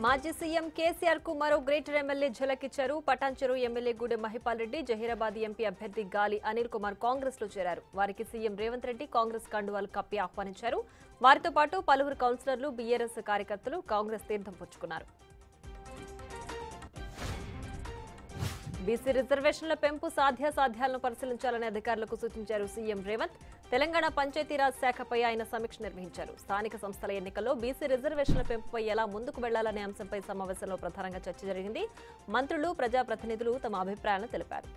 మాజీ సీఎం కేసీఆర్ కు మరో గ్రేటర్ ఎమ్మెల్యే ఝలకిచ్చారు. పటాన్చెరు ఎమ్మెల్యే గూడెం మహిపాల్ రెడ్డి, జహీరాబాద్ ఎంపీ అభ్యర్థి గాలి అనిల్ కుమార్ కాంగ్రెస్ లో చేరారు. వారికి సీఎం రేవంత్ రెడ్డి కాంగ్రెస్ కండువాలు కప్పి ఆహ్వానించారు. వారితో పాటు పలువురు కౌన్సిలర్లు, బీఆర్ఎస్ కార్యకర్తలు కాంగ్రెస్ తీర్థం పుచ్చుకున్నారు. బీసీ రిజర్వేషన్ల పెంపు సాధ్యాసాధ్యాలను పరిశీలించాలని అధికారులకు సూచించారు సీఎం రేవంత్. తెలంగాణ పంచాయతీరాజ్ శాఖపై ఆయన సమీక్ష నిర్వహించారు. స్థానిక సంస్థల ఎన్నికల్లో బీసీ రిజర్వేషన్ల పెంపుపై ఎలా ముందుకు వెళ్లాలనే అంశంపై సమావేశంలో ప్రధానంగా చర్చ జరిగింది. మంత్రులు, ప్రజాప్రతినిధులు తమ అభిప్రాయాలను తెలిపారు.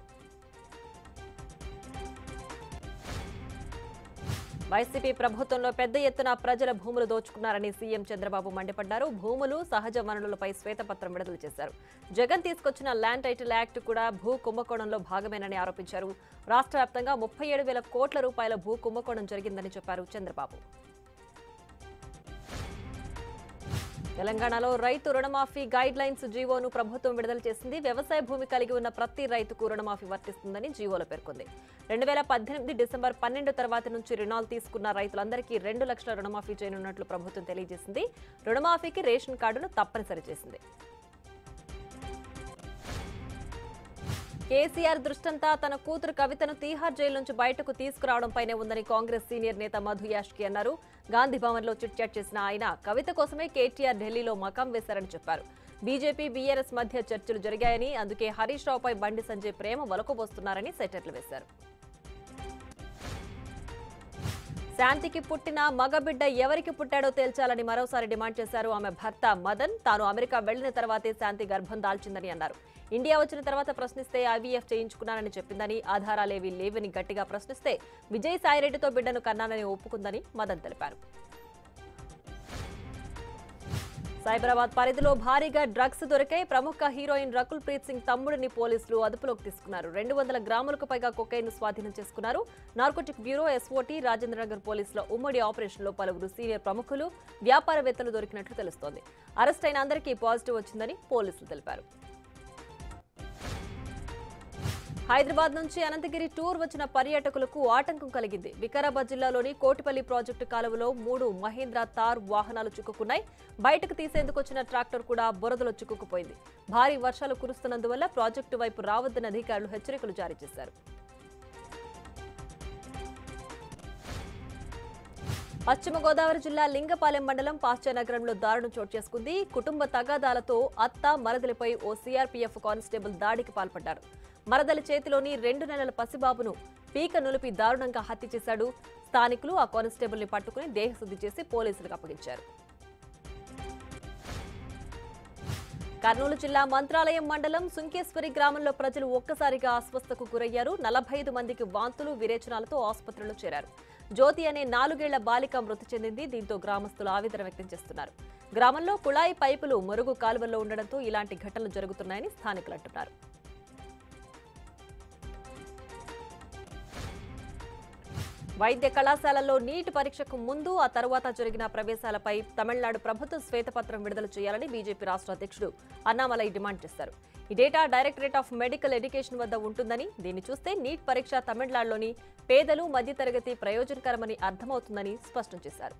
వైసీపీ ప్రభుత్వంలో పెద్ద ఎత్తున ప్రజల భూములు దోచుకున్నారని సీఎం చంద్రబాబు మండిపడ్డారు. భూములు, సహజ వనరులపై శ్వేతపత్రం విడుదల చేశారు. జగన్ తీసుకొచ్చిన ల్యాండ్ టైటిల్ యాక్ట్ కూడా భూ కుంభకోణంలో భాగమేనని ఆరోపించారు. రాష్ట్ర వ్యాప్తంగా 37,000 కోట్ల రూపాయల భూ కుంభకోణం జరిగిందని చెప్పారు చంద్రబాబు. తెలంగాణలో రైతు రుణమాఫీ గైడ్ లైన్స్ జీవోను ప్రభుత్వం విడుదల చేసింది. వ్యవసాయ భూమి కలిగి ఉన్న ప్రతి రైతుకు రుణమాఫీ వర్తిస్తుందని జీవోలో పేర్కొంది. 2018 డిసెంబర్ 12 తర్వాత నుంచి రుణాలు తీసుకున్న రైతులందరికీ 2 లక్షల రుణమాఫీ చేయనున్నట్లు ప్రభుత్వం తెలియజేసింది. రుణమాఫీకి రేషన్ కార్డును తప్పనిసరి చేసింది. కేసీఆర్ దృష్టంతా తన కూతురు కవితను తీహార్ జైలు నుంచి బయటకు తీసుకురావడంపైనే ఉందని కాంగ్రెస్ సీనియర్ నేత మధు యాష్కి అన్నారు. గాంధీ భవన్ లో చిట్ చాట్ చేసిన ఆయన కవిత కోసమే కేటీఆర్ ఢిల్లీలో మకాం వేశారని చెప్పారు. బీజేపీ, బీఆర్ఎస్ మధ్య చర్చలు జరిగాయని, అందుకే హరీష్ రావుపై బండి సంజయ్ ప్రేమ వలకబోస్తున్నారని సెటర్లు వేశారు. శాంతికి పుట్టిన మగబిడ్డ ఎవరికి పుట్టాడో తేల్చాలని మరోసారి డిమాండ్ చేశారు. ఆమె భర్త మదన్ తాను అమెరికా వెళ్లిన తర్వాతే శాంతి గర్భం దాల్చిందని అన్నారు. ఇండియా వచ్చిన తర్వాత ప్రశ్నిస్తే ఐవీఎఫ్ చేయించుకున్నానని చెప్పిందని, ఆధారాలేవీ లేవని గట్టిగా ప్రశ్నిస్తే విజయసాయిరెడ్డితో బిడ్డను కన్నానని ఒప్పుకుందని మదన్ తెలిపారు. సైబరాబాద్ పరిధిలో భారీగా డ్రగ్స్ దొరికాయి. ప్రముఖ హీరోయిన్ రకుల్ ప్రీత్ సింగ్ తమ్ముడిని పోలీసులు అదుపులోకి తీసుకున్నారు. 200 గ్రాములకు పైగా కొకైన్ స్వాధీనం చేసుకున్నారు. నార్కోటిక్ బ్యూరో, ఎస్ఓటీ, రాజేంద్రనగర్ పోలీసుల ఉమ్మడి ఆపరేషన్లో పలువురు సీనియర్ ప్రముఖులు, వ్యాపారవేత్తలు దొరికినట్లు తెలుస్తోంది. అరెస్ట్ అయిన అందరికీ పాజిటివ్ వచ్చిందని పోలీసులు తెలిపారు. హైదరాబాద్ నుంచి అనంతగిరి టూర్ వచ్చిన పర్యాటకులకు ఆటంకం కలిగింది. వికారాబాద్ జిల్లాలోని కోటిపల్లి ప్రాజెక్టు కాలువలో 3 మహీంద్రా తార్ వాహనాలు చిక్కుకున్నాయి. బయటకు తీసేందుకు వచ్చిన ట్రాక్టర్ కూడా బురదలో చిక్కుకుపోయింది. భారీ వర్షాలు కురుస్తున్నందువల్ల ప్రాజెక్టు వైపు రావద్దని అధికారులు హెచ్చరికలు జారీ చేశారు. పశ్చిమ గోదావరి జిల్లా లింగపాలెం మండలం పాశ్చానగరంలో దారుణం చోటు చేసుకుంది. కుటుంబ తగాదాలతో అత్త, మరదలిపై ఓ సీఆర్పీఎఫ్ కానిస్టేబుల్ దాడికి పాల్పడ్డారు. మరదలి చేతిలోని 2 నెలల పసిబాబును పీక నులిపి దారుణంగా హత్య చేశాడు. స్థానికులు ఆ కానిస్టేబుల్ ని పట్టుకుని దేహశుద్ధి చేసి పోలీసులకు అప్పగించారు. కర్నూలు జిల్లా మంత్రాలయం మండలం సుంకేశ్వరి గ్రామంలో ప్రజలు ఒక్కసారిగా అస్వస్థకు గురయ్యారు. 45 మందికి వాంతులు, విరేచనాలతో ఆసుపత్రిలో చేరారు. జ్యోతి అనే 4 ఏళ్ల బాలిక మృతి చెందింది. దీంతో గ్రామస్తులు ఆవేదన వ్యక్తం చేస్తున్నారు. గ్రామంలో కుళాయి పైపులు మురుగు కాలువల్లో ఉండడంతో ఇలాంటి ఘటనలు జరుగుతున్నాయని స్థానికులు అంటున్నారు. వైద్య కళాశాలల్లో నీట్ పరీక్షకు ముందు, ఆ తర్వాత జరిగిన ప్రవేశాలపై తమిళనాడు ప్రభుత్వం శ్వేతపత్రం విడుదల చేయాలని బీజేపీ రాష్ట్ర అధ్యక్షుడు అన్నామలై డిమాండ్ చేశారు. ఈ data directorate of medical education వద్ద ఉంటుందని, దీన్ని చూస్తే నీట్ పరీక్ష తమిళనాడులోని పేదలు, మధ్యతరగతి ప్రయోజనకరమని అర్థమవుతుందని స్పష్టం చేశారు.